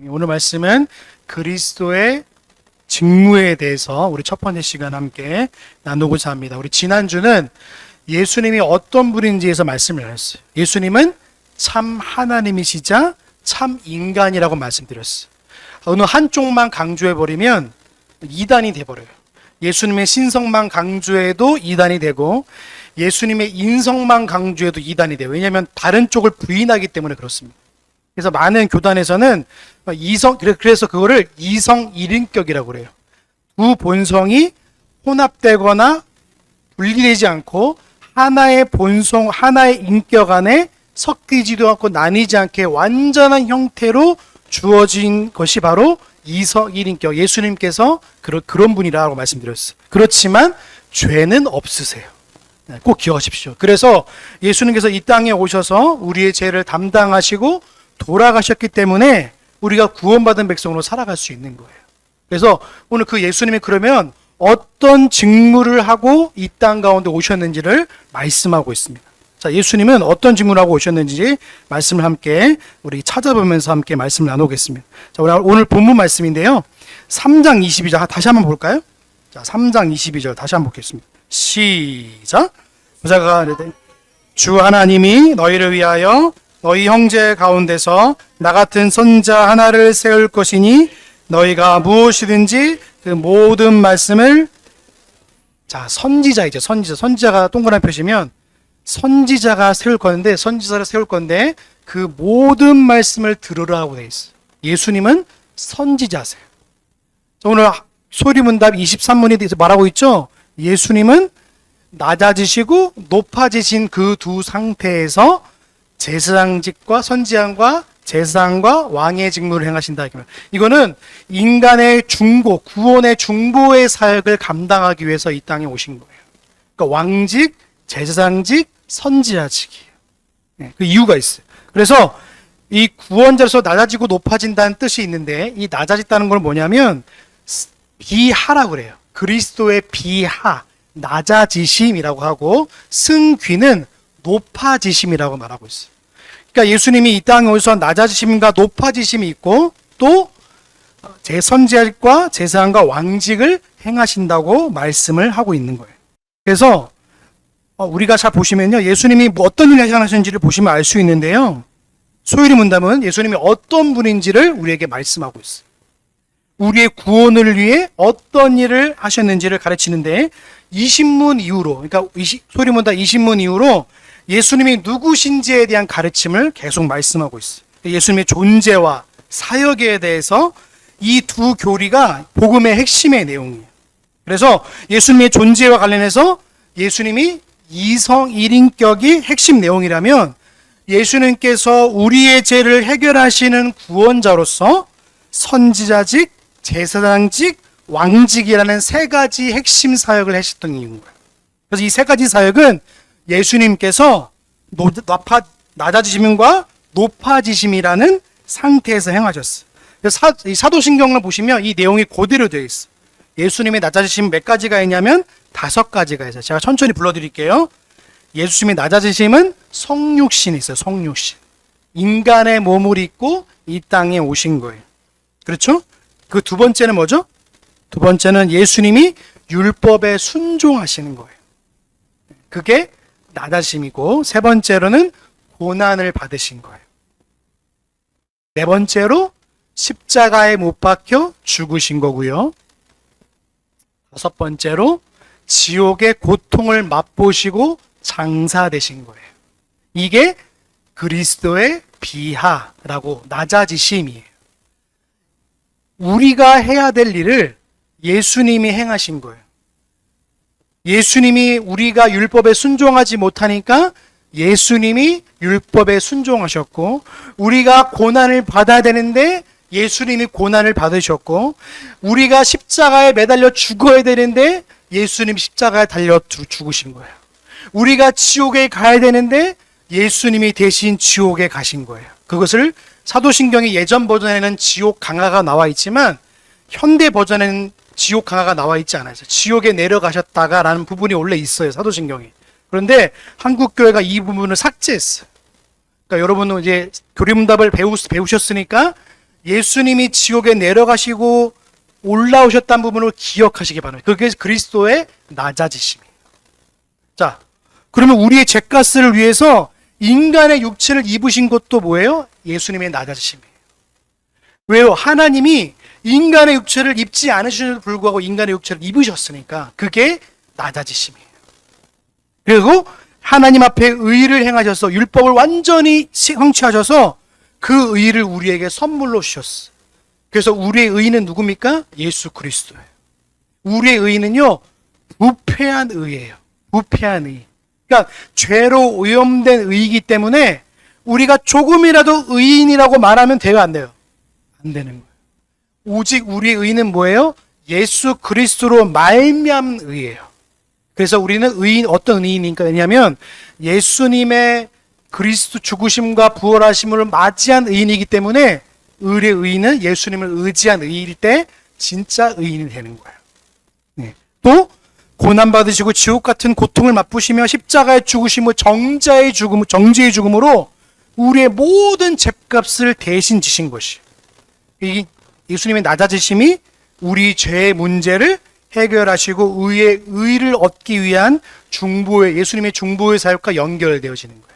오늘 말씀은 그리스도의 직무에 대해서 우리 첫 번째 시간 함께 나누고자 합니다. 우리 지난주는 예수님이 어떤 분인지에서 말씀을 나눴어요. 예수님은 참 하나님이시자 참 인간이라고 말씀드렸어요. 어느 한쪽만 강조해버리면 이단이 돼버려요. 예수님의 신성만 강조해도 이단이 되고 예수님의 인성만 강조해도 이단이 돼요. 왜냐하면 다른 쪽을 부인하기 때문에 그렇습니다. 그래서 많은 교단에서는 그래서 그거를 이성 일인격이라고 그래요. 두 본성이 혼합되거나 분리되지 않고 하나의 본성, 하나의 인격 안에 섞이지도 않고 나뉘지 않게 완전한 형태로 주어진 것이 바로 이성 일인격, 예수님께서 그런 분이라고 말씀드렸어요. 그렇지만 죄는 없으세요. 꼭 기억하십시오. 그래서 예수님께서 이 땅에 오셔서 우리의 죄를 담당하시고 돌아가셨기 때문에 우리가 구원받은 백성으로 살아갈 수 있는 거예요. 그래서 오늘 그 예수님이 그러면 어떤 직무를 하고 이 땅 가운데 오셨는지를 말씀하고 있습니다. 자, 예수님은 어떤 직무를 하고 오셨는지 말씀을 함께 우리 찾아보면서 함께 말씀을 나누겠습니다. 자, 오늘 본문 말씀인데요. 3장 22절 다시 한번 볼까요? 자, 3장 22절 다시 한번 보겠습니다. 시작. 보자가 주 하나님이 너희를 위하여 너희 형제 가운데서 나 같은 선자 하나를 세울 것이니 너희가 무엇이든지 그 모든 말씀을 자, 선지자이죠. 선지자가 동그란 표시면 선지자가 세울 건데 선지자를 세울 건데 그 모든 말씀을 들으라고 되어 있어요. 예수님은 선지자세요. 오늘 소리문답 23문에 말하고 있죠. 예수님은 낮아지시고 높아지신 그 두 상태에서 제사장직과 선지자과 제사장과 왕의 직무를 행하신다. 이거는 인간의 중보, 구원의 중보의 사역을 감당하기 위해서 이 땅에 오신 거예요. 그러니까 왕직, 제사장직, 선지자직이에요. 그 이유가 있어요. 그래서 이 구원자로서 낮아지고 높아진다는 뜻이 있는데 이 낮아졌다는 건 뭐냐면 비하라고 그래요. 그리스도의 비하, 낮아지심이라고 하고 승귀는 높아지심이라고 말하고 있어요. 그러니까 예수님이 이 땅에 오셔서 낮아지심과 높아지심이 있고 또 제선지자과 제사장과 왕직을 행하신다고 말씀을 하고 있는 거예요. 그래서 우리가 잘 보시면요, 예수님이 어떤 일을 행하셨는지를 보시면 알 수 있는데요. 소율이 문답은 예수님이 어떤 분인지를 우리에게 말씀하고 있어요. 우리의 구원을 위해 어떤 일을 하셨는지를 가르치는데 20문 이후로, 그러니까 소율이 문답 20문 이후로 예수님이 누구신지에 대한 가르침을 계속 말씀하고 있어요. 예수님의 존재와 사역에 대해서 이 두 교리가 복음의 핵심의 내용이에요. 그래서 예수님의 존재와 관련해서 예수님이 이성 일인격이 핵심 내용이라면 예수님께서 우리의 죄를 해결하시는 구원자로서 선지자직, 제사장직, 왕직이라는 세 가지 핵심 사역을 하셨던 이유인 거예요. 그래서 이 세 가지 사역은 예수님께서 낮아지심과 높아지심이라는 상태에서 행하셨어요. 이 사도신경을 보시면 이 내용이 그대로 되어 있어요. 예수님의 낮아지심 몇 가지가 있냐면 5가지가 있어요. 제가 천천히 불러드릴게요. 예수님의 낮아지심은 성육신이 있어요. 성육신. 인간의 몸을 입고 이 땅에 오신 거예요. 그렇죠? 그 두 번째는 뭐죠? 두 번째는 예수님이 율법에 순종하시는 거예요. 그게 낮아지심이고, 세 번째로는 고난을 받으신 거예요. 네 번째로 십자가에 못 박혀 죽으신 거고요. 다섯 번째로 지옥의 고통을 맛보시고 장사되신 거예요. 이게 그리스도의 비하라고 낮아지심이에요. 우리가 해야 될 일을 예수님이 행하신 거예요. 예수님이 우리가 율법에 순종하지 못하니까 예수님이 율법에 순종하셨고, 우리가 고난을 받아야 되는데 예수님이 고난을 받으셨고, 우리가 십자가에 매달려 죽어야 되는데 예수님이 십자가에 달려 죽으신 거예요. 우리가 지옥에 가야 되는데 예수님이 대신 지옥에 가신 거예요. 그것을 사도신경의 예전 버전에는 지옥 강화가 나와 있지만 현대 버전에는 지옥 강화가 나와 있지 않아요. 지옥에 내려가셨다가라는 부분이 원래 있어요, 사도신경에. 그런데 한국교회가 이 부분을 삭제했어요. 그러니까 여러분은 이제 교리문답을 배우셨으니까 예수님이 지옥에 내려가시고 올라오셨다는 부분을 기억하시기 바랍니다. 그게 그리스도의 낮아지심이에요. 자, 그러면 우리의 죄값을 위해서 인간의 육체를 입으신 것도 뭐예요? 예수님의 낮아지심이에요. 왜요? 하나님이 인간의 육체를 입지 않으시는데도 불구하고 인간의 육체를 입으셨으니까 그게 낮아지심이에요. 그리고 하나님 앞에 의를 행하셔서 율법을 완전히 성취하셔서 그 의를 우리에게 선물로 주셨어요. 그래서 우리의 의는 누굽니까? 예수 그리스도예요. 우리의 의는요, 부패한 의예요. 부패한 의. 그러니까 죄로 오염된 의이기 때문에 우리가 조금이라도 의인이라고 말하면 돼요, 안 돼요? 안 되는 거예요. 오직 우리의 의는 뭐예요? 예수 그리스도로 말미암은 의예요. 그래서 우리는 어떤 의인이니까 왜냐하면 예수님의 그리스도 죽으심과 부활하심을 맞이한 의인이기 때문에 의의 의인은 예수님을 의지한 의일 때 진짜 의인이 되는 거예요. 네. 또 고난받으시고 지옥 같은 고통을 맛보시며 십자가의 죽으심을 정죄의 죽음으로 우리의 모든 죄값을 대신 지신 것이에요. 이 예수님의 낮아지심이 우리 죄의 문제를 해결하시고 의를 얻기 위한 예수님의 중보의 사역과 연결되어지는 거예요.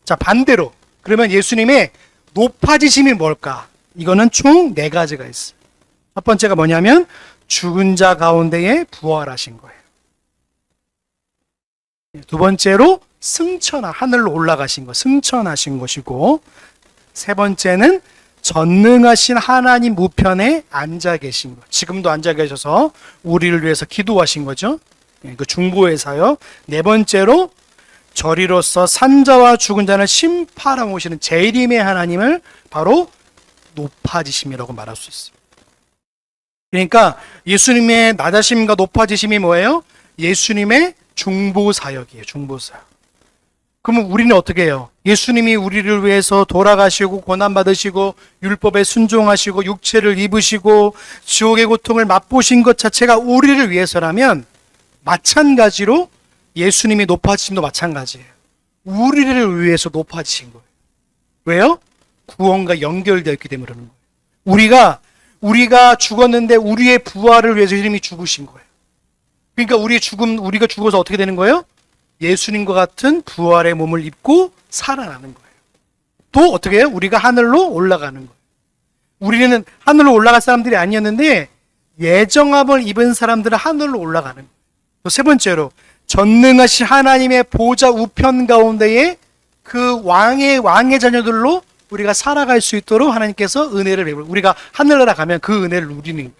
자, 반대로 그러면 예수님의 높아지심이 뭘까? 이거는 총 4가지가 있어요. 첫 번째가 뭐냐면 죽은 자 가운데에 부활하신 거예요. 두 번째로 하늘로 올라가신 거, 승천하신 것이고, 세 번째는 전능하신 하나님 우편에 앉아 계신 것. 지금도 앉아 계셔서 우리를 위해서 기도하신 거죠. 그 중보의 사역. 네 번째로 저리로서 산자와 죽은 자를 심판하러 오시는 재림의 하나님을 바로 높아지심이라고 말할 수 있습니다. 그러니까 예수님의 낮아심과 높아지심이 뭐예요? 예수님의 중보 사역이에요. 중보 사역. 그러면 우리는 어떻게 해요? 예수님이 우리를 위해서 돌아가시고 고난받으시고 율법에 순종하시고 육체를 입으시고 지옥의 고통을 맛보신 것 자체가 우리를 위해서라면 마찬가지로 예수님이 높아지심도 마찬가지예요. 우리를 위해서 높아지신 거예요. 왜요? 구원과 연결되어 있기 때문에 그러는 거예요. 우리가 죽었는데 우리의 부활을 위해서 예수님이 죽으신 거예요. 그러니까 우리가 죽어서 어떻게 되는 거예요? 예수님과 같은 부활의 몸을 입고 살아나는 거예요. 또 어떻게 해요? 우리가 하늘로 올라가는 거예요. 우리는 하늘로 올라갈 사람들이 아니었는데 예정함을 입은 사람들은 하늘로 올라가는 거예요. 또 세 번째로 전능하신 하나님의 보좌 우편 가운데에 그 왕의 자녀들로 우리가 살아갈 수 있도록 하나님께서 은혜를 베풀고 우리가 하늘나라 가면 그 은혜를 누리는 거예요.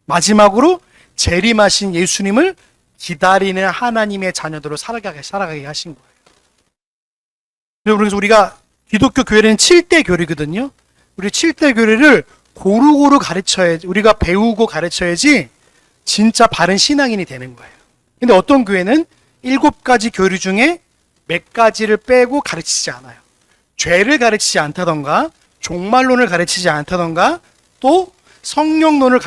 마지막으로 재림하신 예수님을 기다리는 하나님의 자녀들로 살아가게 하신 거예요. 그래서 우리가 기독교 교회는 7대 교리거든요. 우리 7대 교리를 고루고루 가르쳐야지, 우리가 배우고 가르쳐야지 진짜 바른 신앙인이 되는 거예요. 근데 어떤 교회는 7가지 교리 중에 몇 가지를 빼고 가르치지 않아요. 죄를 가르치지 않다던가 종말론을 가르치지 않다던가 또 성령론은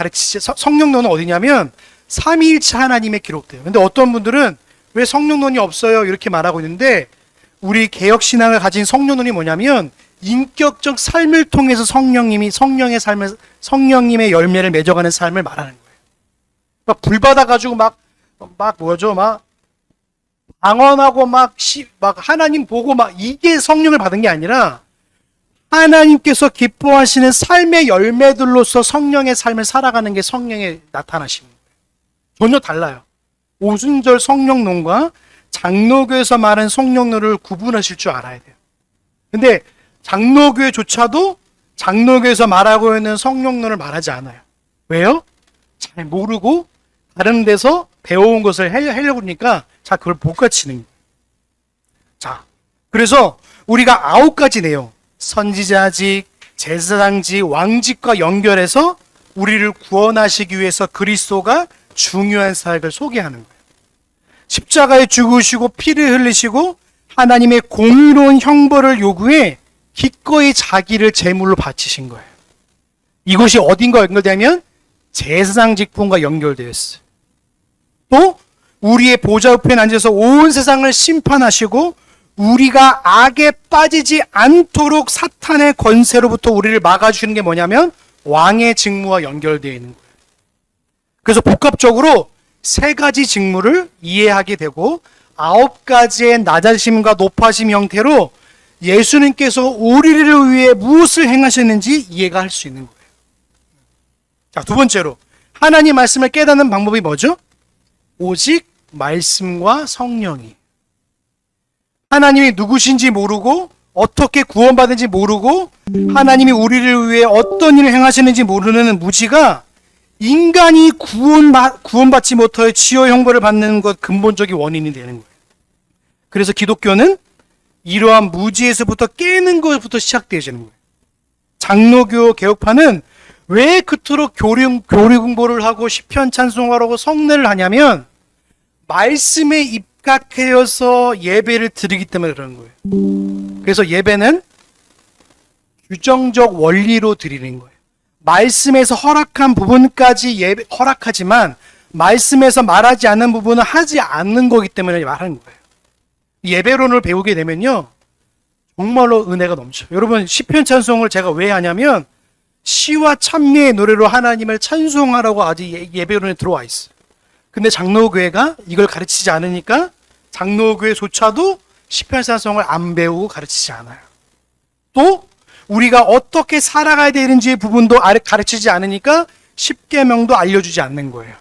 어디냐면 삼위일체 하나님에 기록돼요. 근데 어떤 분들은 왜 성령론이 없어요? 이렇게 말하고 있는데 우리 개혁신앙을 가진 성령론이 뭐냐면 인격적 삶을 통해서 성령님의 열매를 맺어가는 삶을 말하는 거예요. 막 불받아가지고 막 방언하고 막 하나님 보고 막 이게 성령을 받은 게 아니라 하나님께서 기뻐하시는 삶의 열매들로서 성령의 삶을 살아가는 게 성령의 나타나심입니다. 전혀 달라요. 오순절 성령론과 장로교에서 말하는 성령론을 구분하실 줄 알아야 돼요. 근데 장로교조차도 장로교에서 말하고 있는 성령론을 말하지 않아요. 왜요? 잘 모르고 다른 데서 배워온 것을 하려고 하니까 자 그걸 못 갖추는 거예요. 자, 그래서 우리가 9가지 내용, 선지자직, 제사장직, 왕직과 연결해서 우리를 구원하시기 위해서 그리스도가 중요한 사역을 소개하는 거예요. 십자가에 죽으시고 피를 흘리시고 하나님의 공의로운 형벌을 요구해 기꺼이 자기를 제물로 바치신 거예요. 이것이 어딘가 연결되면 제사장 직분과 연결되어 있어요. 또 우리의 보좌 옆에 앉아서 온 세상을 심판하시고 우리가 악에 빠지지 않도록 사탄의 권세로부터 우리를 막아주는 게 뭐냐면 왕의 직무와 연결되어 있는 거예요. 그래서 복합적으로 세 가지 직무를 이해하게 되고 9가지의 낮아짐과 높아짐 형태로 예수님께서 우리를 위해 무엇을 행하셨는지 이해가 할 수 있는 거예요. 자, 두 번째로 하나님 말씀을 깨닫는 방법이 뭐죠? 오직 말씀과 성령이. 하나님이 누구신지 모르고 어떻게 구원받은지 모르고 하나님이 우리를 위해 어떤 일을 행하시는지 모르는 무지가 인간이 구원받지 못하여 지어 형벌을 받는 것 근본적인 원인이 되는 거예요. 그래서 기독교는 이러한 무지에서부터 깨는 것부터 시작되어지는 거예요. 장로교 개혁파는 왜 그토록 교리 공부를 하고 시편 찬송을 하고 성례를 하냐면 말씀에 입각하여서 예배를 드리기 때문에 그러는 거예요. 그래서 예배는 규정적 원리로 드리는 거예요. 말씀에서 허락한 부분까지 허락하지만 말씀에서 말하지 않는 부분은 하지 않는 거기 때문에 말하는 거예요. 예배론을 배우게 되면요 정말로 은혜가 넘쳐요. 여러분 시편 찬송을 제가 왜 하냐면 시와 찬미의 노래로 하나님을 찬송하라고 아직 예배론에 들어와 있어요. 근데 장로교회가 이걸 가르치지 않으니까 장로교회조차도 시편 찬송을 안 배우고 가르치지 않아요. 또 우리가 어떻게 살아가야 되는지의 부분도 가르치지 않으니까 십계명도 알려주지 않는 거예요.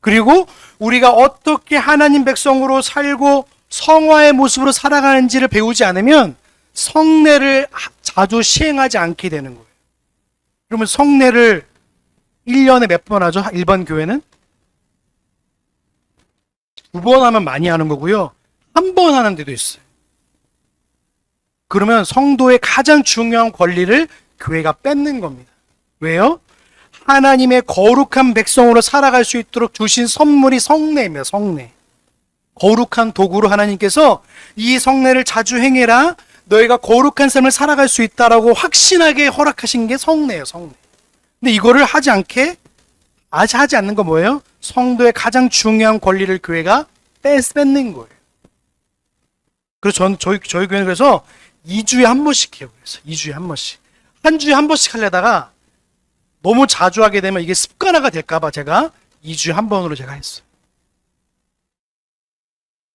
그리고 우리가 어떻게 하나님 백성으로 살고 성화의 모습으로 살아가는지를 배우지 않으면 성례를 자주 시행하지 않게 되는 거예요. 그러면 성례를 1년에 몇 번 하죠? 일반 교회는? 2번 하면 많이 하는 거고요. 1번 하는 데도 있어요. 그러면 성도의 가장 중요한 권리를 교회가 뺏는 겁니다. 왜요? 하나님의 거룩한 백성으로 살아갈 수 있도록 주신 선물이 성례입니다. 성례. 거룩한 도구로 하나님께서 이 성례를 자주 행해라. 너희가 거룩한 삶을 살아갈 수 있다라고 확신하게 허락하신 게 성례예요. 성례. 근데 이거를 하지 않는 건 뭐예요? 성도의 가장 중요한 권리를 교회가 뺏는 거예요. 그래서 저희 교회는 그래서 2주에 한 번씩 해요. 그래서 2주에 한 번씩. 한 주에 한 번씩 하려다가 너무 자주 하게 되면 이게 습관화가 될까봐 제가 2주에 한 번으로 제가 했어요.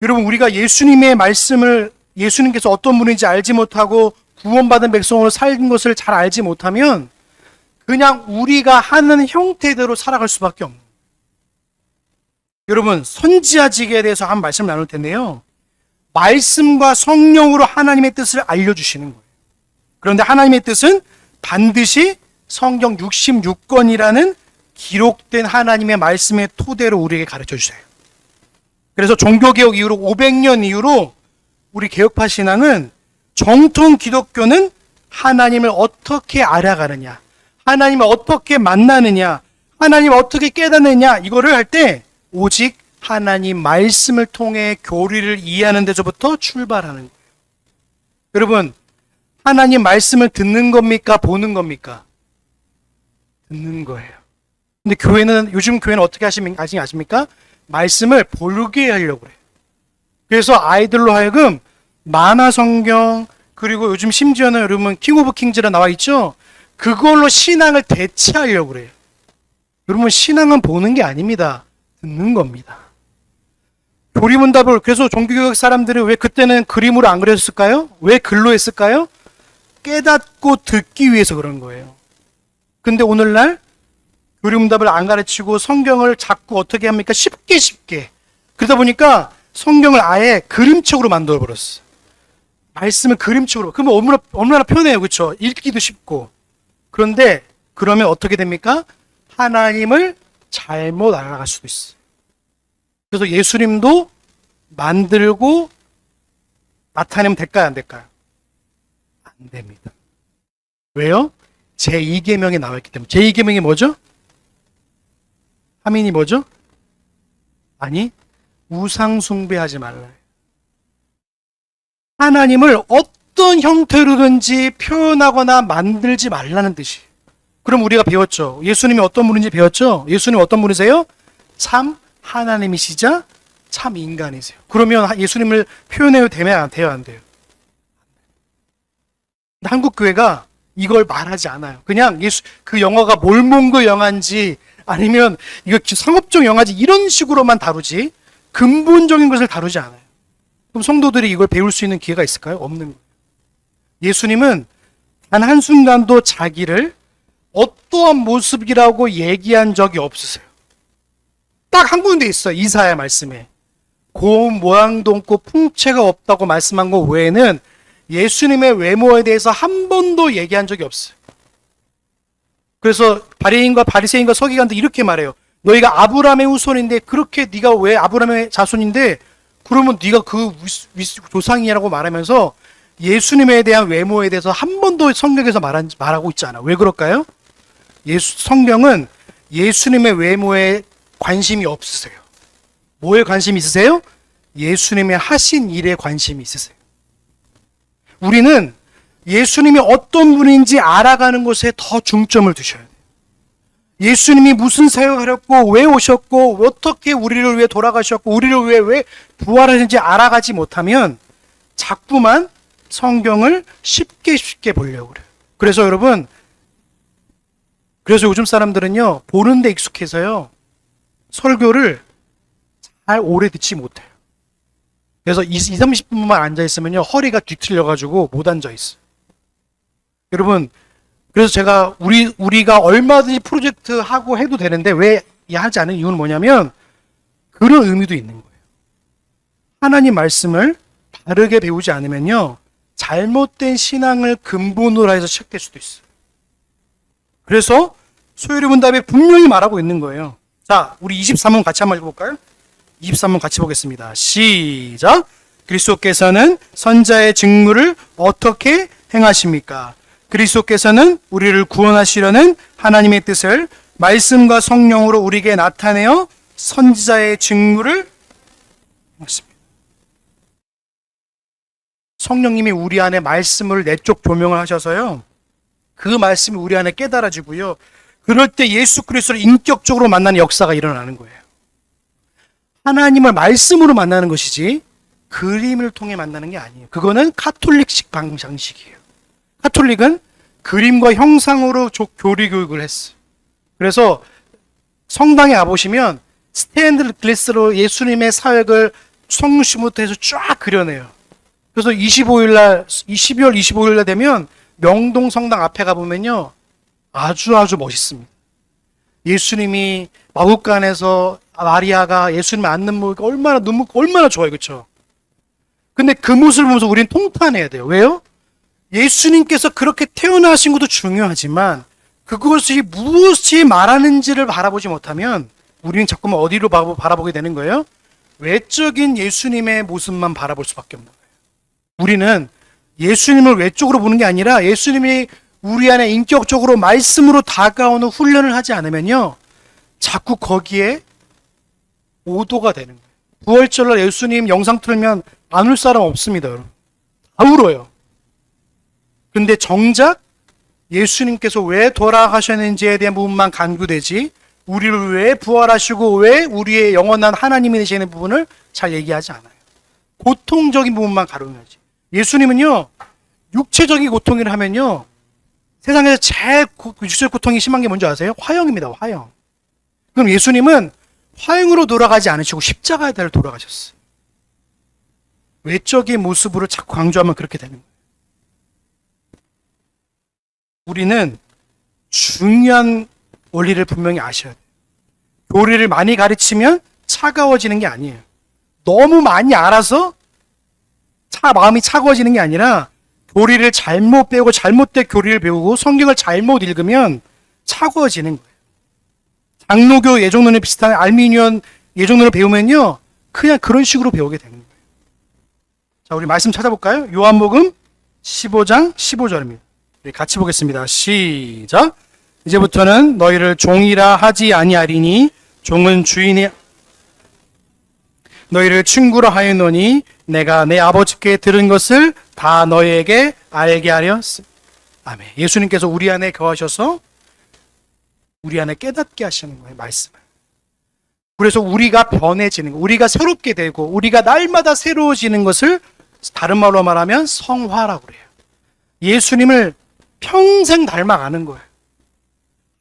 여러분, 우리가 예수님의 말씀을 예수님께서 어떤 분인지 알지 못하고 구원받은 백성으로 살는 것을 잘 알지 못하면 그냥 우리가 하는 형태대로 살아갈 수밖에 없는 거예요. 여러분, 선지자직에 대해서 한 말씀 나눌 텐데요. 말씀과 성령으로 하나님의 뜻을 알려주시는 거예요. 그런데 하나님의 뜻은 반드시 성경 66권이라는 기록된 하나님의 말씀의 토대로 우리에게 가르쳐 주세요. 그래서 종교개혁 이후로 500년 이후로 우리 개혁파 신앙은 정통 기독교는 하나님을 어떻게 알아가느냐, 하나님을 어떻게 만나느냐, 하나님을 어떻게 깨닫느냐, 이거를 할 때 오직 하나님 말씀을 통해 교리를 이해하는 데서부터 출발하는 거예요. 여러분, 하나님 말씀을 듣는 겁니까? 보는 겁니까? 듣는 거예요. 근데 요즘 교회는 어떻게 아십니까? 말씀을 보게 하려고 그래요. 그래서 아이들로 하여금 만화 성경, 그리고 요즘 심지어는 여러분 킹 오브 킹즈라 나와 있죠? 그걸로 신앙을 대체하려고 그래요. 여러분, 신앙은 보는 게 아닙니다. 듣는 겁니다. 교리문답을, 그래서 종교개혁 사람들이 왜 그때는 그림으로 안 그렸을까요? 왜 글로 했을까요? 깨닫고 듣기 위해서 그런 거예요. 근데 오늘날 교리문답을 안 가르치고 성경을 자꾸 어떻게 합니까? 쉽게. 그러다 보니까 성경을 아예 그림책으로 만들어버렸어요. 말씀을 그림책으로. 그러면 얼마나 편해요. 그렇죠? 읽기도 쉽고. 그런데 그러면 어떻게 됩니까? 하나님을 잘못 알아갈 수도 있어요. 그래서 예수님도 만들고 나타내면 될까요? 안 될까요? 안 됩니다. 왜요? 제2계명에 나와 있기 때문에. 제2계명이 뭐죠? 하민이 뭐죠? 아니, 우상 숭배하지 말라. 하나님을 어떤 형태로든지 표현하거나 만들지 말라는 뜻이에요. 그럼 우리가 배웠죠. 예수님이 어떤 분인지 배웠죠. 예수님 어떤 분이세요? 참 하나님이시자 참 인간이세요. 그러면 예수님을 표현해도 돼야 안 돼요? 근데 한국 교회가 이걸 말하지 않아요. 그냥 예수 그 영화가 몰몬고 영화인지 아니면 이거 상업적 영화인지 이런 식으로만 다루지 근본적인 것을 다루지 않아요. 그럼 성도들이 이걸 배울 수 있는 기회가 있을까요? 없는 거예요. 예수님은 단 한순간도 자기를 어떠한 모습이라고 얘기한 적이 없으세요. 딱 한 군데 있어요. 이사야 말씀에. 고운 모양도 없고 풍채가 없다고 말씀한 것 외에는 예수님의 외모에 대해서 한 번도 얘기한 적이 없어요. 그래서 바리새인과 서기관들 이렇게 말해요. 너희가 아브라함의 후손인데 그렇게 네가 왜 아브라함의 자손인데 그러면 네가 그 조상이라고 말하면서 예수님에 대한 외모에 대해서 한 번도 성경에서 말하고 있지 않아. 왜 그럴까요? 성경은 예수님의 외모에 관심이 없으세요. 뭐에 관심이 있으세요? 예수님의 하신 일에 관심이 있으세요. 우리는 예수님이 어떤 분인지 알아가는 것에 더 중점을 두셔야 돼요. 예수님이 무슨 사역을 하셨고 왜 오셨고 어떻게 우리를 위해 돌아가셨고 우리를 위해 왜 부활하셨는지 알아가지 못하면 자꾸만 성경을 쉽게 보려고 그래요. 그래서 여러분, 요즘 사람들은요 보는 데 익숙해서요 설교를 잘 오래 듣지 못해요. 그래서 30분만 앉아있으면요 허리가 뒤틀려가지고 못 앉아있어요. 여러분, 그래서 제가 우리가 얼마든지 프로젝트 하고 해도 되는데 왜 하지 않은 이유는 뭐냐면 그런 의미도 있는 거예요. 하나님 말씀을 바르게 배우지 않으면요 잘못된 신앙을 근본으로 해서 시작될 수도 있어요. 그래서 소요리문답에 분명히 말하고 있는 거예요. 자, 우리 23문 같이 한번 읽어볼까요? 23문 같이 보겠습니다. 시작! 그리스도께서는 선자의 직무를 어떻게 행하십니까? 그리스도께서는 우리를 구원하시려는 하나님의 뜻을 말씀과 성령으로 우리에게 나타내어 선지자의 직무를 행하십니다. 성령님이 우리 안에 말씀을 내적 조명을 하셔서요 그 말씀이 우리 안에 깨달아지고요 그럴 때 예수 그리스도를 인격적으로 만나는 역사가 일어나는 거예요. 하나님을 말씀으로 만나는 것이지 그림을 통해 만나는 게 아니에요. 그거는 카톨릭식 방식이에요. 카톨릭은 그림과 형상으로 교리 교육을 했어요. 그래서 성당에 와보시면 스테인드 글래스로 예수님의 사역을 성육신부터 해서 쫙 그려내요. 그래서 12월 25일 날 되면 명동 성당 앞에 가보면요 아주 멋있습니다. 예수님이 마국간에서 마리아가 예수님 안는 모습이 얼마나 좋아요. 그렇죠? 근데 그 모습을 보면서 우리는 통탄해야 돼요. 왜요? 예수님께서 그렇게 태어나신 것도 중요하지만 그것이 무엇이 말하는지를 바라보지 못하면 우리는 자꾸만 어디로 바라보게 되는 거예요? 외적인 예수님의 모습만 바라볼 수밖에 없는 거예요. 우리는 예수님을 외적으로 보는 게 아니라 예수님이 우리 안에 인격적으로 말씀으로 다가오는 훈련을 하지 않으면요 자꾸 거기에 오도가 되는 거예요. 부활절날 예수님 영상 틀면 안 울 사람 없습니다. 여러분. 다 울어요. 근데 정작 예수님께서 왜 돌아가셨는지에 대한 부분만 간구되지 우리를 왜 부활하시고 왜 우리의 영원한 하나님이 되시는 부분을 잘 얘기하지 않아요. 고통적인 부분만 가르쳐야지. 예수님은요 육체적인 고통을 하면요 세상에서 제일 육체적 고통이 심한 게 뭔지 아세요? 화형입니다. 화형. 그럼 예수님은 화형으로 돌아가지 않으시고 십자가에 달려 돌아가셨어요. 외적인 모습으로 자꾸 강조하면 그렇게 되는 거예요. 우리는 중요한 원리를 분명히 아셔야 돼요. 교리를 많이 가르치면 차가워지는 게 아니에요. 너무 많이 알아서 마음이 차가워지는 게 아니라 교리를 잘못 배우고 잘못된 교리를 배우고 성경을 잘못 읽으면 차가워지는 거예요. 장로교 예정론에 비슷한 알미니언 예정론을 배우면요 그냥 그런 식으로 배우게 되는 거예요. 자, 우리 말씀 찾아볼까요? 요한복음 15장 15절입니다. 같이 보겠습니다. 시작. 이제부터는 너희를 종이라 하지 아니하리니 종은 주인이 너희를 친구라 하였노니 내가 내 아버지께 들은 것을 다 너희에게 알게 하렸습니다. 아멘. 예수님께서 우리 안에 거하셔서 우리 안에 깨닫게 하시는 거예요. 말씀을. 그래서 우리가 변해지는 거, 우리가 새롭게 되고 우리가 날마다 새로워지는 것을 다른 말로 말하면 성화라고 그래요. 예수님을 평생 닮아가는 거예요.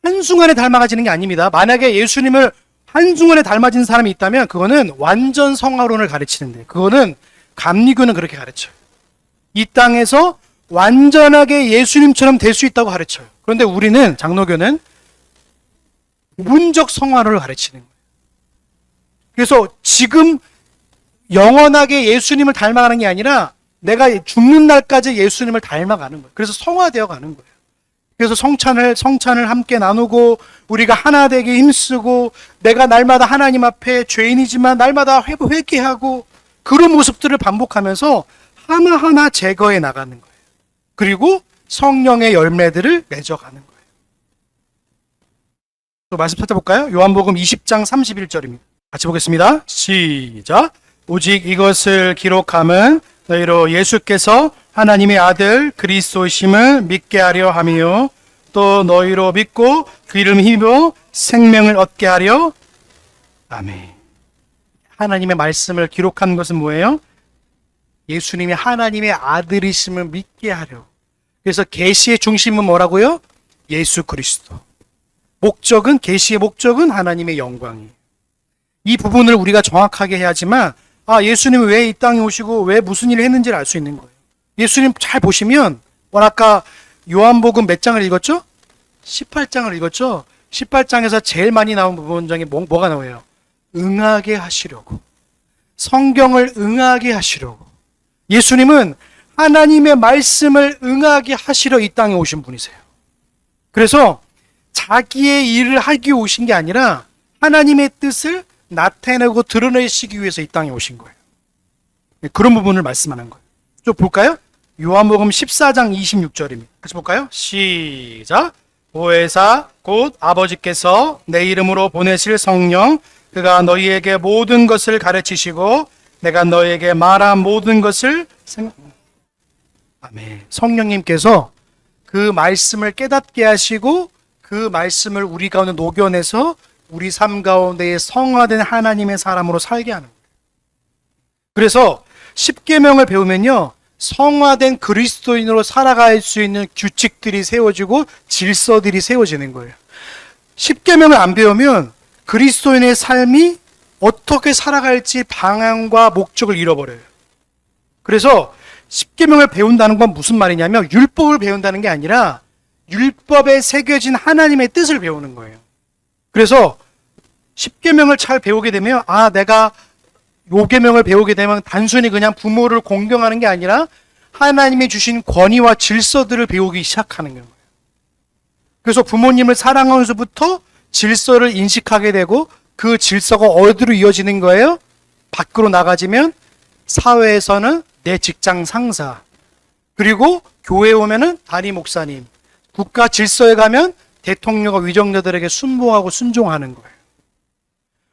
한순간에 닮아가지는 게 아닙니다. 만약에 예수님을 한순간에 닮아진 사람이 있다면 그거는 완전 성화론을 가르치는데, 그거는 감리교는 그렇게 가르쳐요. 이 땅에서 완전하게 예수님처럼 될 수 있다고 가르쳐요. 그런데 우리는, 장로교는 부분적 성화론을 가르치는 거예요. 그래서 지금 영원하게 예수님을 닮아가는 게 아니라 내가 죽는 날까지 예수님을 닮아가는 거예요. 그래서 성화되어 가는 거예요. 그래서 성찬을 함께 나누고 우리가 하나 되게 힘쓰고, 내가 날마다 하나님 앞에 죄인이지만 날마다 회개하고, 그런 모습들을 반복하면서 하나하나 제거해 나가는 거예요. 그리고 성령의 열매들을 맺어가는 거예요. 또 말씀 찾아볼까요? 요한복음 20장 31절입니다. 같이 보겠습니다. 시작. 오직 이것을 기록함은 너희로 예수께서 하나님의 아들 그리스도이심을 믿게 하려 함이요, 또 너희로 믿고 그 이름 힘입어 생명을 얻게 하려. 아멘. 하나님의 말씀을 기록한 것은 뭐예요? 예수님이 하나님의 아들이심을 믿게 하려. 그래서 계시의 중심은 뭐라고요? 예수 그리스도. 목적은, 계시의 목적은 하나님의 영광이에요. 이 부분을 우리가 정확하게 해야지만, 예수님이 왜 이 땅에 오시고 왜 무슨 일을 했는지를 알 수 있는 거예요. 예수님 잘 보시면, 아까 요한복음 몇 장을 읽었죠? 18장을 읽었죠? 18장에서 제일 많이 나온 부분 중에 뭐가 나와요? 응하게 하시려고. 성경을 응하게 하시려고. 예수님은 하나님의 말씀을 응하게 하시려 이 땅에 오신 분이세요. 그래서 자기의 일을 하기 오신 게 아니라 하나님의 뜻을 나타내고 드러내시기 위해서 이 땅에 오신 거예요. 그런 부분을 말씀하는 거예요. 좀 볼까요? 요한복음 14장 26절입니다. 같이 볼까요? 시작. 보혜사 곧 아버지께서 내 이름으로 보내실 성령, 그가 너희에게 모든 것을 가르치시고 내가 너희에게 말한 모든 것을 아멘. 성령님께서 그 말씀을 깨닫게 하시고 그 말씀을 우리 가운데 녹여내서 우리 삶 가운데에 성화된 하나님의 사람으로 살게 하는 거예요. 그래서 십계명을 배우면요, 성화된 그리스도인으로 살아갈 수 있는 규칙들이 세워지고 질서들이 세워지는 거예요. 십계명을 안 배우면 그리스도인의 삶이 어떻게 살아갈지 방향과 목적을 잃어버려요. 그래서 십계명을 배운다는 건 무슨 말이냐면, 율법을 배운다는 게 아니라 율법에 새겨진 하나님의 뜻을 배우는 거예요. 그래서 십계명을 잘 배우게 되면, 내가 요계명을 배우게 되면 단순히 그냥 부모를 공경하는 게 아니라 하나님이 주신 권위와 질서들을 배우기 시작하는 거예요. 그래서 부모님을 사랑하면서부터 질서를 인식하게 되고, 그 질서가 어디로 이어지는 거예요? 밖으로 나가지면 사회에서는 내 직장 상사, 그리고 교회에 오면은 담임 목사님, 국가 질서에 가면 대통령과 위정자들에게 순종하고 순종하는 거예요.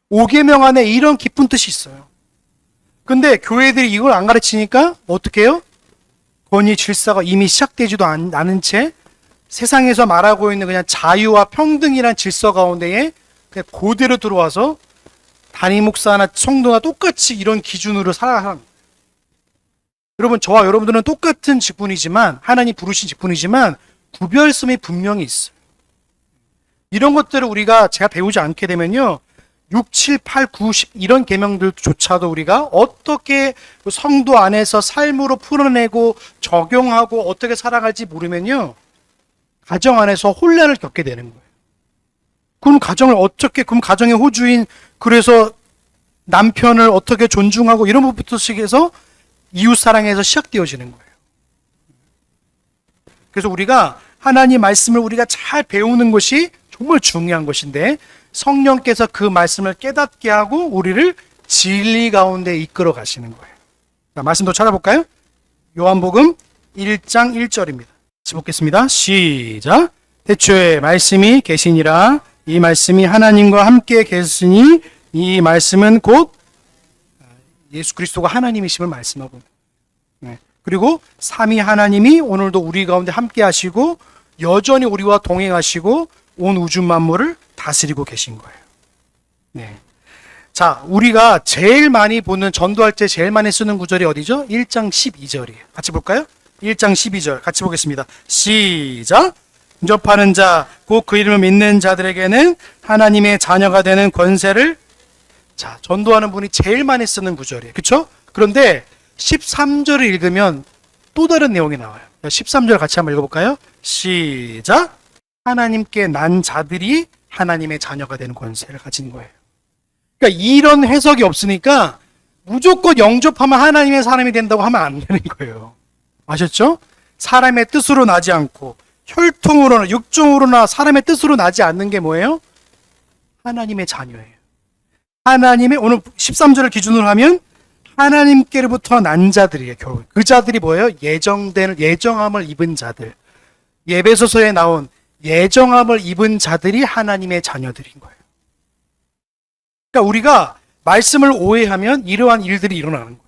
5계명 안에 이런 깊은 뜻이 있어요. 근데 교회들이 이걸 안 가르치니까 어떻게 해요? 권위 질서가 이미 시작되지도 않은 채 세상에서 말하고 있는 그냥 자유와 평등이란 질서 가운데에 그냥 그대로 들어와서 담임 목사나 성도나 똑같이 이런 기준으로 살아가는 거예요. 여러분, 저와 여러분들은 똑같은 직분이지만, 하나님 부르신 직분이지만 구별성이 분명히 있어요. 이런 것들을 제가 배우지 않게 되면요, 6, 7, 8, 9, 10 이런 계명들조차도 우리가 어떻게 성도 안에서 삶으로 풀어내고 적용하고 어떻게 살아갈지 모르면요, 가정 안에서 혼란을 겪게 되는 거예요. 그럼 가정의 호주인, 그래서 남편을 어떻게 존중하고 이런 부분부터 시작해서 이웃사랑에서 시작되어지는 거예요. 그래서 우리가 하나님 말씀을 우리가 잘 배우는 것이 정말 중요한 것인데, 성령께서 그 말씀을 깨닫게 하고 우리를 진리 가운데 이끌어 가시는 거예요. 자, 말씀도 찾아볼까요? 요한복음 1장 1절입니다. 같이 보겠습니다. 시작. 태초에 말씀이 계시니라. 이 말씀이 하나님과 함께 계시니 이 말씀은 곧 예수 그리스도가 하나님이심을 말씀하고, 그리고 삼위 하나님이 오늘도 우리 가운데 함께 하시고 여전히 우리와 동행하시고 온 우주 만물을 다스리고 계신 거예요. 네. 자, 우리가 제일 많이 보는, 전도할 때 제일 많이 쓰는 구절이 어디죠? 1장 12절이에요. 같이 볼까요? 1장 12절 같이 보겠습니다. 시작. 영접하는 자, 곧 그 이름을 믿는 자들에게는 하나님의 자녀가 되는 권세를, 자, 전도하는 분이 제일 많이 쓰는 구절이에요. 그렇죠? 그런데 13절을 읽으면 또 다른 내용이 나와요. 13절 같이 한번 읽어볼까요? 시작. 하나님께 난 자들이 하나님의 자녀가 되는 권세를 가진 거예요. 그러니까 이런 해석이 없으니까 무조건 영접하면 하나님의 사람이 된다고 하면 안 되는 거예요. 아셨죠? 사람의 뜻으로 나지 않고 혈통으로나 육종으로나 사람의 뜻으로 나지 않는 게 뭐예요? 하나님의 자녀예요. 하나님의, 오늘 13절을 기준으로 하면 하나님께로부터 난 자들이에요. 결국 그 자들이 뭐예요? 예정함을 입은 자들. 에베소서에 나온 예정함을 입은 자들이 하나님의 자녀들인 거예요. 그러니까 우리가 말씀을 오해하면 이러한 일들이 일어나는 거예요.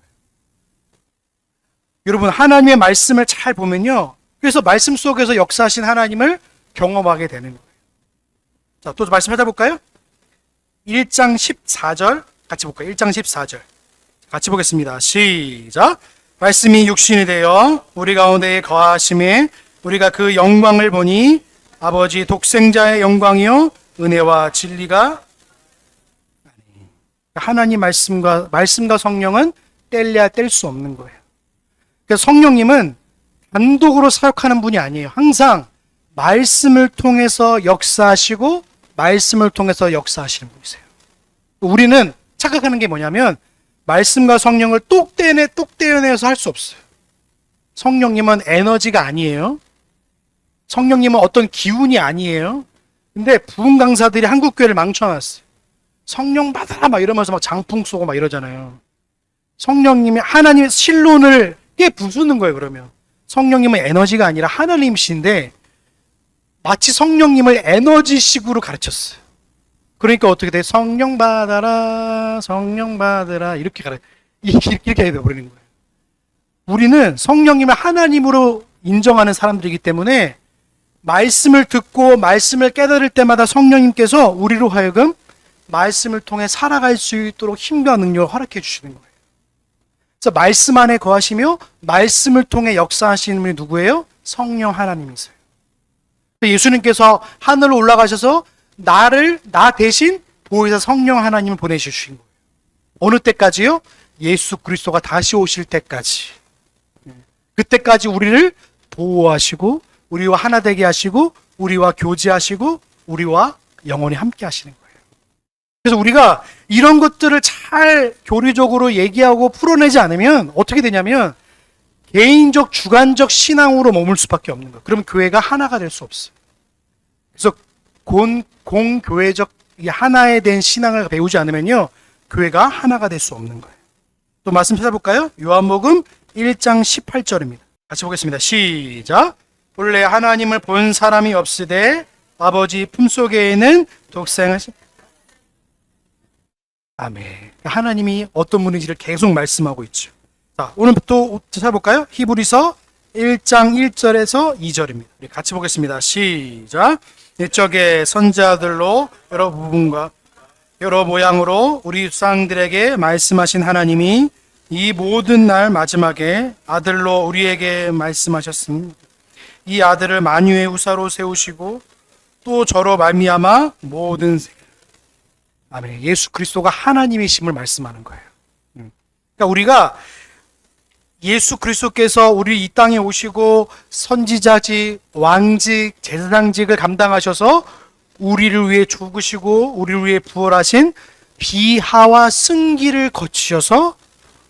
여러분, 하나님의 말씀을 잘 보면요, 그래서 말씀 속에서 역사하신 하나님을 경험하게 되는 거예요. 자, 또 말씀 찾아볼까요? 1장 14절 같이 볼까요? 1장 14절 같이 보겠습니다. 시작. 말씀이 육신이 되어 우리 가운데 거하심에 우리가 그 영광을 보니 아버지 독생자의 영광이요 은혜와 진리가, 하나님 말씀과 성령은 뗄래야 뗄 수 없는 거예요. 그래서 성령님은 단독으로 사역하는 분이 아니에요. 항상 말씀을 통해서 역사하시고 말씀을 통해서 역사하시는 분이세요. 우리는 착각하는 게 뭐냐면 말씀과 성령을 똑 떼어내서 할 수 없어요. 성령님은 에너지가 아니에요. 성령님은 어떤 기운이 아니에요. 근데 부흥 강사들이 한국 교회를 망쳐놨어요. 성령 받아라 막 이러면서 막 장풍 쏘고 막 이러잖아요. 성령님이 하나님의 신론을 깨 부수는 거예요. 그러면 성령님은 에너지가 아니라 하나님이신데 마치 성령님을 에너지식으로 가르쳤어요. 그러니까 어떻게 돼? 성령 받아라, 성령 받으라 이렇게 이렇게 되어버리는 거예요. 우리는 성령님을 하나님으로 인정하는 사람들이기 때문에 말씀을 듣고 말씀을 깨달을 때마다 성령님께서 우리로 하여금 말씀을 통해 살아갈 수 있도록 힘과 능력을 허락해 주시는 거예요. 그래서 말씀 안에 거하시며 말씀을 통해 역사하시는 분이 누구예요? 성령 하나님이세요. 예수님께서 하늘로 올라가셔서 나 대신 보혜사 성령 하나님을 보내주신 거예요. 어느 때까지요? 예수 그리스도가 다시 오실 때까지. 그때까지 우리를 보호하시고 우리와 하나 되게 하시고 우리와 교제하시고 우리와 영원히 함께 하시는 거예요. 그래서 우리가 이런 것들을 잘 교리적으로 얘기하고 풀어내지 않으면 어떻게 되냐면 개인적 주관적 신앙으로 머물 수밖에 없는 거예요. 그러면 교회가 하나가 될 수 없어요. 그래서 공교회적 하나에 대한 신앙을 배우지 않으면요 교회가 하나가 될 수 없는 거예요. 또 말씀 찾아볼까요? 요한복음 1장 18절입니다. 같이 보겠습니다. 시작. 본래 하나님을 본 사람이 없으되 아버지 품속에는 독생을, 아멘. 하나님이 어떤 분인지를 계속 말씀하고 있죠. 자, 오늘 또 찾아볼까요? 히브리서 1장 1절에서 2절입니다. 우리 같이 보겠습니다. 시작. 이쪽에 선지자들로 여러 부분과 여러 모양으로 우리 조상들에게 말씀하신 하나님이 이 모든 날 마지막에 아들로 우리에게 말씀하셨습니다. 이 아들을 만유의 후사로 세우시고 또 저로 말미암아 모든 세계, 아멘. 예수 그리스도가 하나님이심을 말씀하는 거예요. 그러니까 우리가 예수 그리스도께서 우리 이 땅에 오시고 선지자직, 왕직, 제사장직을 감당하셔서 우리를 위해 죽으시고 우리를 위해 부활하신 비하와 승기를 거치셔서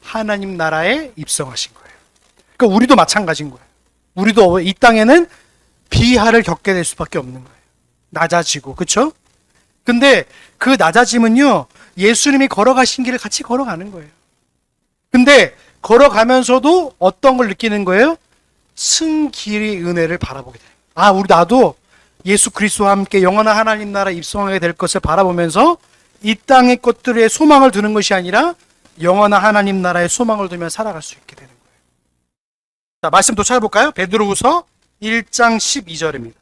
하나님 나라에 입성하신 거예요. 그러니까 우리도 마찬가지인 거예요. 우리도 이 땅에는 비하를 겪게 될 수밖에 없는 거예요. 낮아지고, 그렇죠? 근데 그 낮아짐은요 예수님이 걸어가신 길을 같이 걸어가는 거예요. 근데 걸어가면서도 어떤 걸 느끼는 거예요? 승길의 은혜를 바라보게 돼요. 아, 나도 예수 그리스도와 함께 영원한 하나님 나라에 입성하게 될 것을 바라보면서 이 땅의 것들에 소망을 두는 것이 아니라 영원한 하나님 나라에 소망을 두며 살아갈 수 있게 되는 거예요. 자, 말씀 또 찾아볼까요? 베드로후서 1장 12절입니다.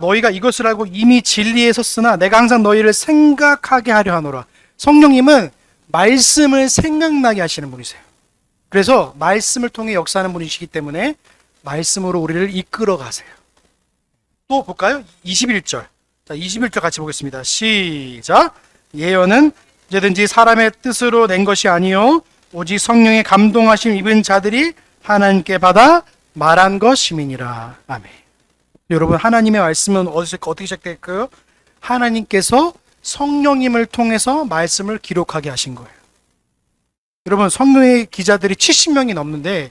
너희가 이것을 알고 이미 진리에 섰으나 내가 항상 너희를 생각하게 하려 하노라. 성령님은 말씀을 생각나게 하시는 분이세요. 그래서 말씀을 통해 역사하는 분이시기 때문에 말씀으로 우리를 이끌어 가세요. 또 볼까요? 21절. 자, 21절 같이 보겠습니다. 시작. 예언은 언제든지 사람의 뜻으로 낸 것이 아니요 오직 성령의 감동하심 입은 자들이 하나님께 받아 말한 것임이니라. 아멘. 여러분, 하나님의 말씀은 어떻게 시작될까요? 하나님께서 성령님을 통해서 말씀을 기록하게 하신 거예요. 여러분, 성경의 기자들이 70명이 넘는데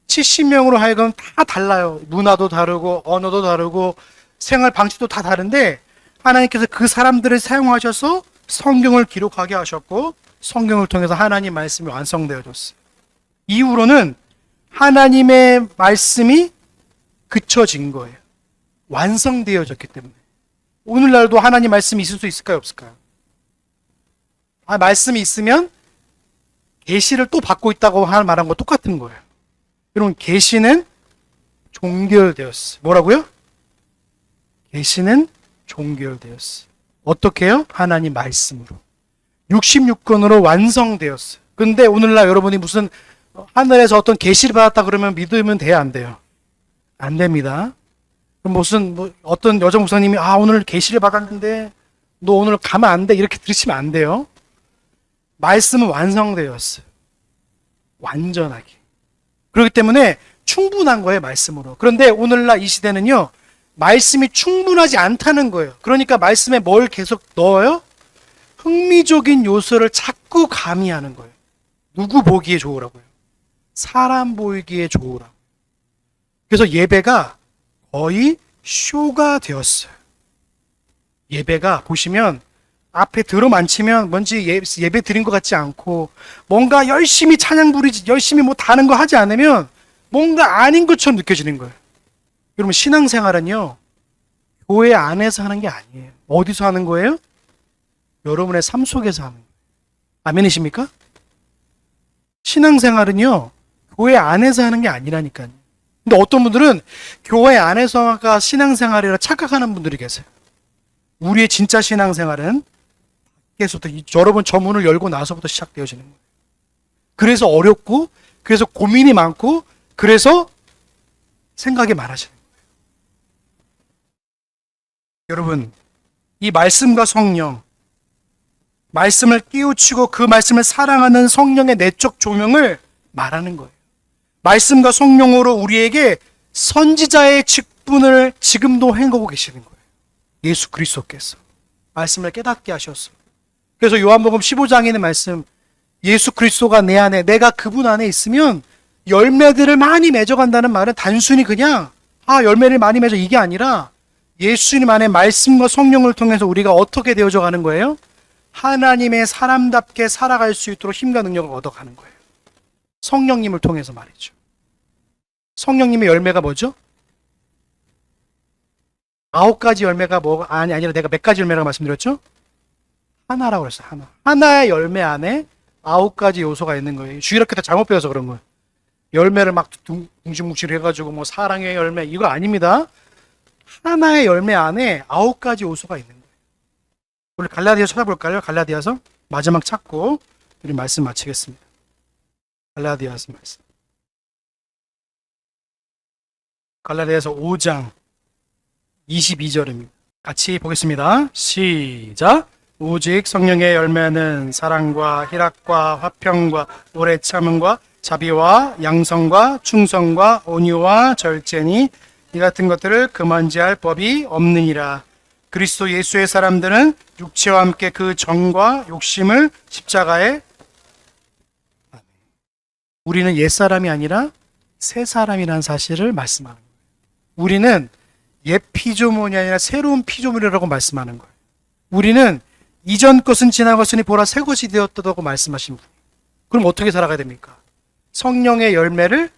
70명으로 하여금 다 달라요. 문화도 다르고 언어도 다르고 생활 방식도 다 다른데 하나님께서 그 사람들을 사용하셔서 성경을 기록하게 하셨고 성경을 통해서 하나님 말씀이 완성되어졌어요. 이후로는 하나님의 말씀이 그쳐진 거예요. 완성되어졌기 때문에. 오늘날도 하나님 말씀이 있을 수 있을까요? 없을까요? 말씀이 있으면 계시를 또 받고 있다고 말한 거 똑같은 거예요. 여러분, 계시는 종결되었어요. 뭐라고요? 계시는 종결되었어요. 어떻게 해요? 하나님 말씀으로. 66권으로 완성되었어요. 근데 오늘날 여러분이 무슨 하늘에서 어떤 계시를 받았다 그러면 믿으면 돼요? 안 돼요? 안 됩니다. 그럼 어떤 여자 목사님이 오늘 계시를 받았는데 너 오늘 가면 안 돼 이렇게 들으시면 안 돼요. 말씀은 완성되었어요. 완전하게. 그렇기 때문에 충분한 거예요, 말씀으로. 그런데 오늘날 이 시대는요, 말씀이 충분하지 않다는 거예요. 그러니까 말씀에 뭘 계속 넣어요? 흥미적인 요소를 자꾸 가미하는 거예요. 누구 보기에 좋으라고요? 사람 보이기에 좋으라고. 그래서 예배가 거의 쇼가 되었어요. 예배가 보시면 앞에 드럼 안 치면 뭔지 예배 드린 것 같지 않고 뭔가 열심히 찬양 부리지 열심히 뭐 다른 거 하지 않으면 뭔가 아닌 것처럼 느껴지는 거예요. 여러분, 신앙생활은요 교회 안에서 하는 게 아니에요. 어디서 하는 거예요? 여러분의 삶 속에서 하는 거예요. 아멘이십니까? 신앙생활은요 교회 안에서 하는 게 아니라니까요. 근데 어떤 분들은 교회 안에서가 신앙생활이라 착각하는 분들이 계세요. 우리의 진짜 신앙생활은 밖에서부터 여러분 저 문을 열고 나서부터 시작되어지는 거예요. 그래서 어렵고 그래서 고민이 많고 그래서 생각이 많아지는 거예요. 여러분, 이 말씀과 성령, 말씀을 깨우치고 그 말씀을 사랑하는 성령의 내적 조명을 말하는 거예요. 말씀과 성령으로 우리에게 선지자의 직분을 지금도 행하고 계시는 거예요. 예수 그리스도께서 말씀을 깨닫게 하셨어요. 그래서 요한복음 15장에 있는 말씀, 예수 그리스도가 내 안에, 내가 그분 안에 있으면 열매들을 많이 맺어간다는 말은 단순히 그냥 열매를 많이 맺어 이게 아니라 예수님 안에 말씀과 성령을 통해서 우리가 어떻게 되어져 가는 거예요? 하나님의 사람답게 살아갈 수 있도록 힘과 능력을 얻어가는 거예요. 성령님을 통해서 말이죠. 성령님의 열매가 뭐죠? 9가지 열매가 아니라 내가 몇 가지 열매라고 말씀드렸죠? 하나라고 그랬어요. 하나의 열매 안에 9가지 요소가 있는 거예요. 주일학교 때 잘못 배워서 그런 거예요. 열매를 막 뭉실뭉실 해가지고 뭐 사랑의 열매 이거 아닙니다. 하나의 열매 안에 9가지 요소가 있는 거예요. 우리 갈라디아 찾아볼까요? 갈라디아서 마지막 찾고 우리 말씀 마치겠습니다. 갈라디아서 말씀. 갈라디아서 5장 22절입니다. 같이 보겠습니다. 시작. 오직 성령의 열매는 사랑과 희락과 화평과 오래 참음과 자비와 양성과 충성과 온유와 절제니 이 같은 것들을 금한지할 법이 없느니라. 그리스도 예수의 사람들은 육체와 함께 그 정과 욕심을 십자가에 우리는 옛사람이 아니라 새사람이라는 사실을 말씀하는 거예요. 우리는 옛 피조물이 아니라 새로운 피조물이라고 말씀하는 거예요. 우리는 이전 것은 지나갔으니 보라 새 것이 되었다고 말씀하신 분. 그럼 어떻게 살아가야 됩니까? 성령의 열매를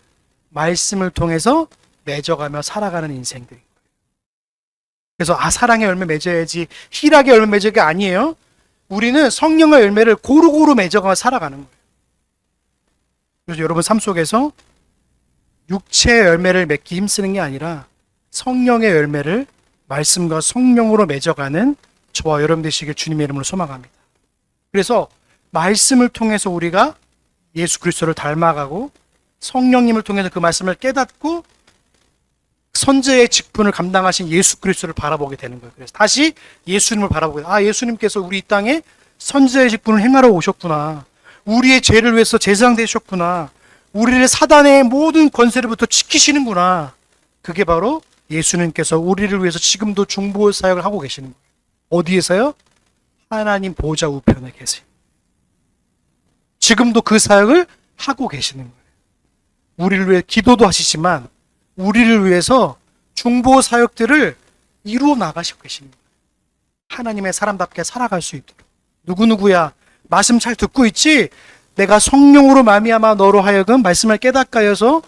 말씀을 통해서 맺어가며 살아가는 인생들인 거예요. 그래서 사랑의 열매 맺어야지 희락의 열매 맺을 게 아니에요. 우리는 성령의 열매를 고루고루 맺어가며 살아가는 거예요. 그래서 여러분 삶 속에서 육체의 열매를 맺기 힘쓰는 게 아니라 성령의 열매를 말씀과 성령으로 맺어가는 저와 여러분 되시길 주님의 이름으로 소망합니다. 그래서 말씀을 통해서 우리가 예수 그리스도를 닮아가고 성령님을 통해서 그 말씀을 깨닫고 선제의 직분을 감당하신 예수 그리스도를 바라보게 되는 거예요. 그래서 다시 예수님을 바라보게 돼요. 아, 예수님께서 우리 이 땅에 선제의 직분을 행하러 오셨구나. 우리의 죄를 위해서 제사장 되셨구나. 우리를 사단의 모든 권세로부터 지키시는구나. 그게 바로 예수님께서 우리를 위해서 지금도 중보 사역을 하고 계시는 거예요. 어디에서요? 하나님 보좌 우편에 계세요. 지금도 그 사역을 하고 계시는 거예요. 우리를 위해 기도도 하시지만 우리를 위해서 중보 사역들을 이루어 나가시고 계십니다. 하나님의 사람답게 살아갈 수 있도록. 누구누구야, 말씀 잘 듣고 있지? 내가 성령으로 말미암아 너로 하여금 말씀을 깨닫게 하여서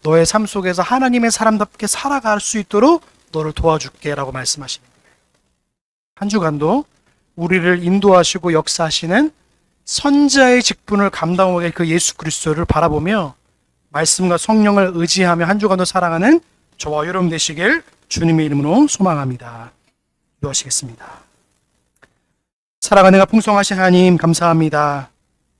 너의 삶 속에서 하나님의 사람답게 살아갈 수 있도록 너를 도와줄게 라고 말씀하시는 거예요. 한 주간도 우리를 인도하시고 역사하시는 선지자의 직분을 감당하고 계신 그 예수 그리스도를 바라보며 말씀과 성령을 의지하며 한 주간도 살아가는 저와 여러분 되시길 주님의 이름으로 소망합니다. 기도하시겠습니다. 살아가는 풍성하신 하나님 감사합니다.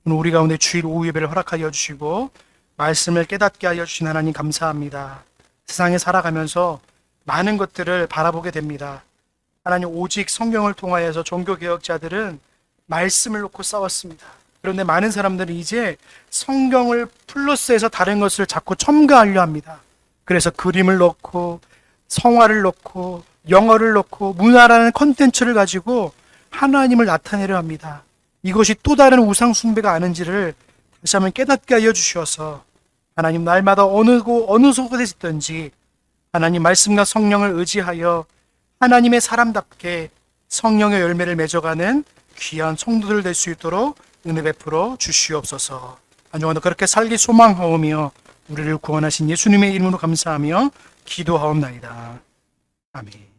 오늘 우리 가운데 주일 오후 예배를 허락하여 주시고 말씀을 깨닫게 하여 주신 하나님 감사합니다. 세상에 살아가면서 많은 것들을 바라보게 됩니다. 하나님, 오직 성경을 통하여서 종교개혁자들은 말씀을 놓고 싸웠습니다. 그런데 많은 사람들은 이제 성경을 플러스해서 다른 것을 자꾸 첨가하려 합니다. 그래서 그림을 넣고 성화를 넣고 영어를 넣고 문화라는 컨텐츠를 가지고 하나님을 나타내려 합니다. 이것이 또 다른 우상 숭배가 아닌지를 다시 한번 깨닫게 하여 주셔서 하나님, 날마다 어느 곳에 있든지 하나님 말씀과 성령을 의지하여 하나님의 사람답게 성령의 열매를 맺어가는 귀한 성도들 될 수 있도록 은혜 베풀어 주시옵소서. 한 주간도 그렇게 살기 소망하오며 우리를 구원하신 예수님의 이름으로 감사하며 기도하옵나이다. 아멘.